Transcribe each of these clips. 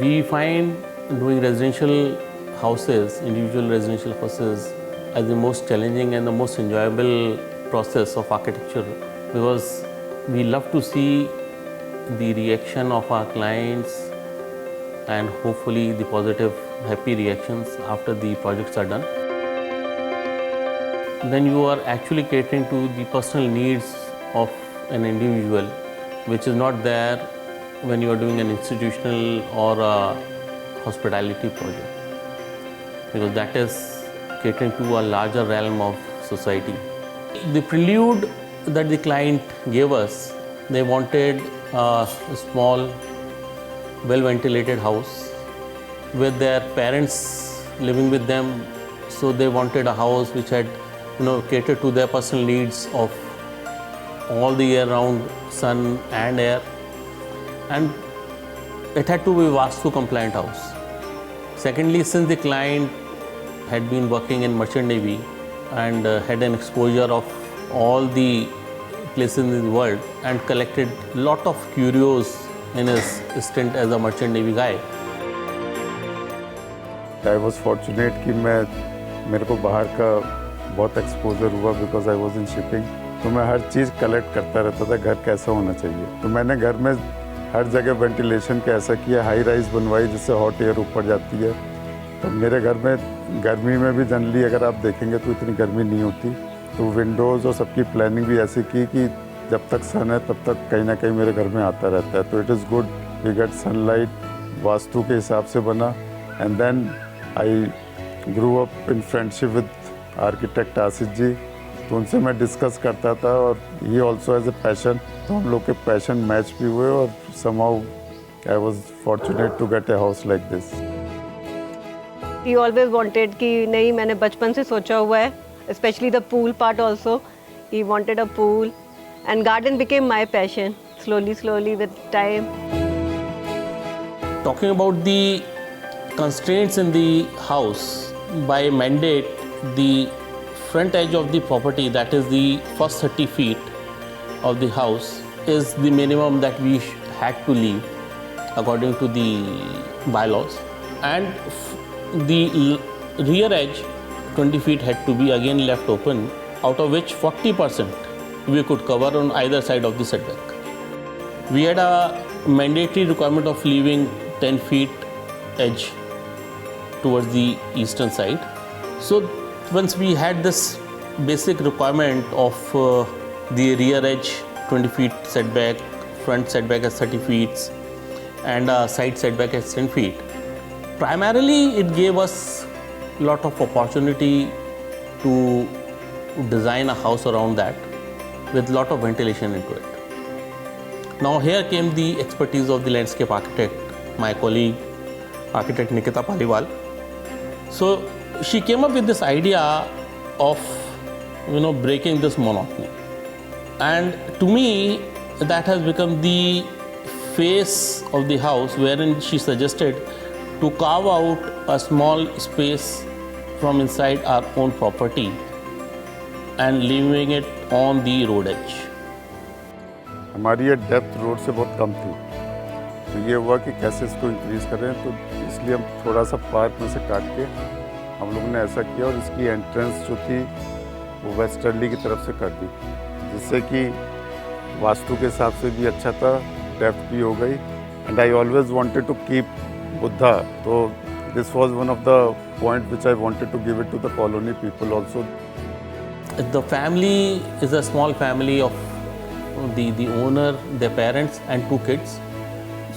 We find doing residential houses, individual residential houses, as the most challenging and the most enjoyable process of architecture, because we love to see the reaction of our clients and hopefully the positive, happy reactions after the projects are done. Then you are actually catering to the personal needs of an individual, which is not there when you are doing an institutional or a hospitality project, because that is catering to a larger realm of society. The prelude that the client gave us, they wanted a small, well-ventilated house with their parents living with them. So they wanted a house which had, catered to their personal needs of all the year round sun and air, and it had to be Vastu compliant house. Secondly, since the client had been working in merchant navy and had an exposure of all the places in the world and collected lot of curios in his stint as a merchant navy guy. I was fortunate कि मेरे को बाहर का बहुत exposure हुआ because I was in shipping. तो मैं हर चीज़ collect करता रहता था, घर कैसा होना चाहिए. तो मैंने घर में हर जगह वेंटिलेशन का ऐसा किया, हाई राइज बनवाई जिससे हॉट एयर ऊपर जाती है. तो मेरे घर में गर्मी में भी जनरली अगर आप देखेंगे तो इतनी गर्मी नहीं होती. तो विंडोज़ और सबकी प्लानिंग भी ऐसी की कि जब तक सन है तब तक कहीं ना कहीं मेरे घर में आता रहता है. तो it is good, we get sunlight, vastu के हिसाब से बना. And then I grew up in friendship with architect Asit ji. तो उनसे मैं डिस्कस करता था और he also as a passion. तो हम लोग के पैशन मैच भी हुए और somehow I was fortunate to get a house like this. He always wanted कि नहीं, मैंने बचपन से सोचा हुआ है, especially the pool part also. He wanted a pool and garden became my passion slowly with time. Talking about the constraints in the house, by mandate, the front edge of the property, that is the first 30 feet of the house, is the minimum that we had to leave according to the bylaws, and the rear edge 20 feet had to be again left open, out of which 40% we could cover on either side of the setback. We had a mandatory requirement of leaving 10 feet edge towards the eastern side. So once we had this basic requirement of the rear edge 20 feet setback, front setback as 30 feet and side setback as 10 feet. Primarily it gave us a lot of opportunity to design a house around that with a lot of ventilation into it. Now here came the expertise of the landscape architect, my colleague, architect Nikita Paliwal. So she came up with this idea of breaking this monotony. And to me, that has become the face of the house, wherein she suggested to carve out a small space from inside our own property and leaving it on the road edge. हमारी ये depth road से बहुत कम थी, तो ये हुआ कि कैसे इसको इंक्रीज करें. तो इसलिए हम थोड़ा सा पार्क में से काट के हम लोगों ने ऐसा किया और इसकी एंट्रेंस जो थी वो वेस्टर्ली की तरफ से कर दी, जिससे कि वास्तु के हिसाब से भी अच्छा था, डेप्थ भी हो गई. And I always wanted to keep Buddha, तो this was one of the point which I wanted to give it to the colony people also. The family is a small family of the owner, their parents and 2 kids.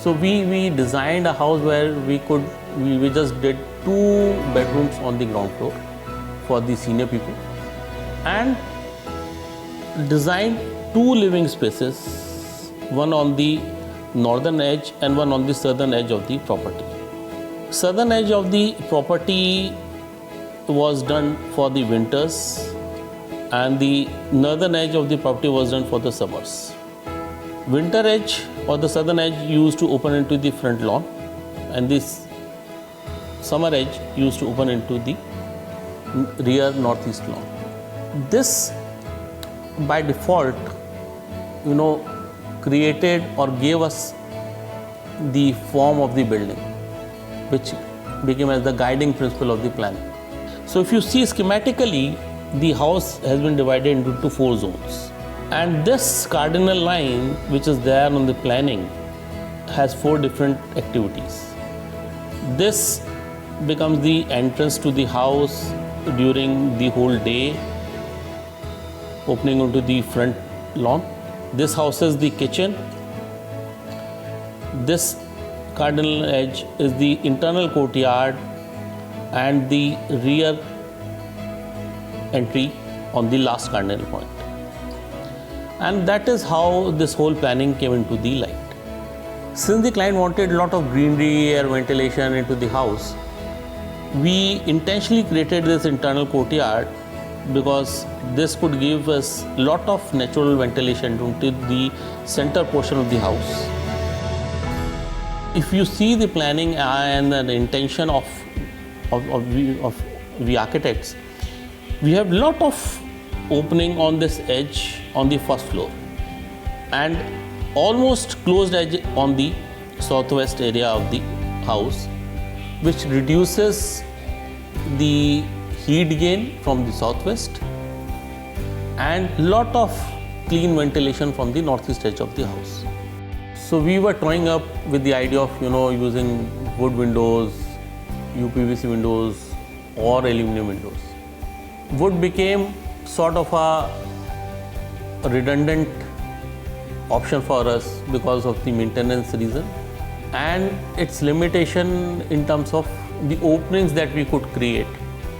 So we designed a house where we just did 2 bedrooms on the ground floor for the senior people and designed 2 living spaces, one on the northern edge and one on the southern edge of the property. Southern edge of the property was done for the winters and the northern edge of the property was done for the summers. Winter edge or the southern edge used to open into the front lawn, and this summer edge used to open into the rear northeast lawn. This by default created or gave us the form of the building. which became as the guiding principle of the planning. So if you see schematically, the house has been divided into 4 zones. And this cardinal line, which is there on the planning, has 4 different activities. This becomes the entrance to the house during the whole day, opening onto the front lawn. This houses the kitchen. This cardinal edge is the internal courtyard and the rear entry on the last cardinal point. And that is how this whole planning came into the light. Since the client wanted a lot of greenery, air ventilation into the house, we intentionally created this internal courtyard because this could give us a lot of natural ventilation into the center portion of the house. If you see the planning and the intention of the architects, we have a lot of opening on this edge on the first floor and almost closed edge on the southwest area of the house, which reduces the heat gain from the southwest and lot of clean ventilation from the northeast edge of the house. So we were toying up with the idea of using wood windows, UPVC windows or aluminum windows. Wood became sort of a redundant option for us because of the maintenance reason and its limitation in terms of the openings that we could create.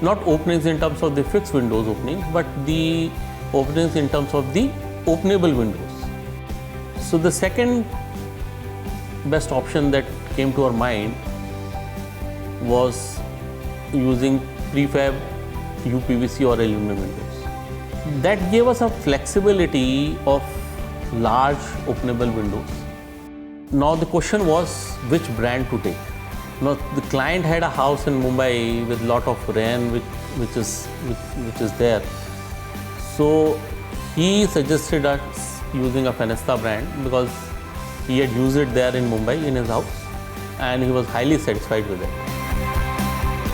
Not openings in terms of the fixed windows openings, but the openings in terms of the openable windows. So the second best option that came to our mind was using prefab UPVC or aluminum windows. That gave us a flexibility of large openable windows. Now the question was which brand to take. Now the client had a house in Mumbai with lot of rain which is there. So he suggested us using a Fenesta brand because he had used it there in Mumbai in his house and he was highly satisfied with it.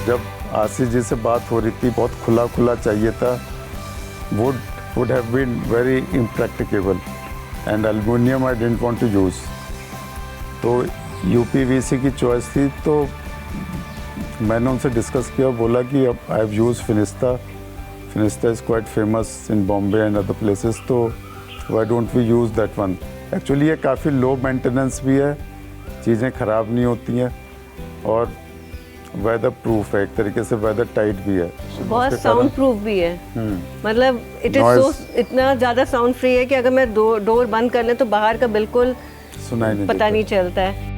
जब आसिफ जी से बात हो रही थी, बहुत खुला खुला चाहिए था. would have been very impracticable and aluminum I didn't want to use. तो UPVC की चॉइस थी, तो मैंने उनसे डिस्कस किया, बोला कि अब I have use Fenesta. Fenesta is quite famous in Bombay and other places, तो why don't we use that one. Actually ये काफ़ी लो मेंटेनेंस भी है, चीज़ें ख़राब नहीं होती हैं और वेदर प्रूफ है, एक तरीके से वेदर टाइट भी है, बहुत साउंड प्रूफ भी है. मतलब इट इज सो इतना ज़्यादा साउंड फ्री है कि अगर मैं डोर बंद कर लें तो बाहर का बिल्कुल सुनाई नहीं पता नहीं चलता है.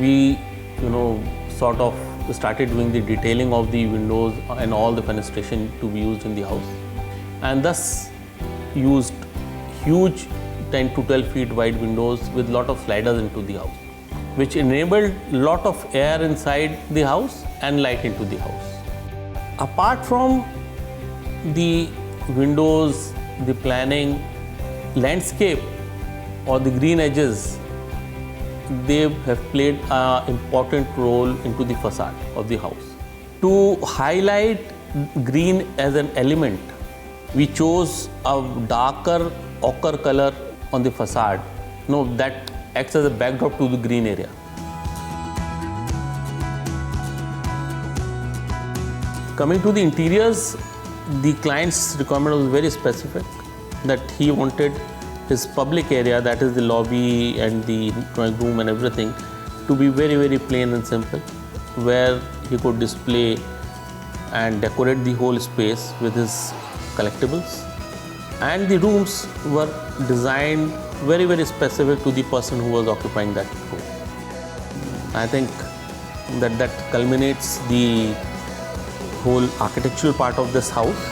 We sort of started doing the detailing of the windows and all the fenestration to be used in the house, and thus used huge 10 to 12 feet wide windows with lot of sliders into the house, which enabled lot of air inside the house and light into the house. Apart from the windows, the planning, landscape or the green edges, they have played an important role into the facade of the house. To highlight green as an element, we chose a darker ochre color on the facade. That acts as a backdrop to the green area. Coming to the interiors, the client's requirement was very specific, that he wanted his public area, that is the lobby and the drawing room and everything, to be very, very plain and simple, where he could display and decorate the whole space with his collectibles. And the rooms were designed very, very specific to the person who was occupying that room. I think that culminates the whole architectural part of this house.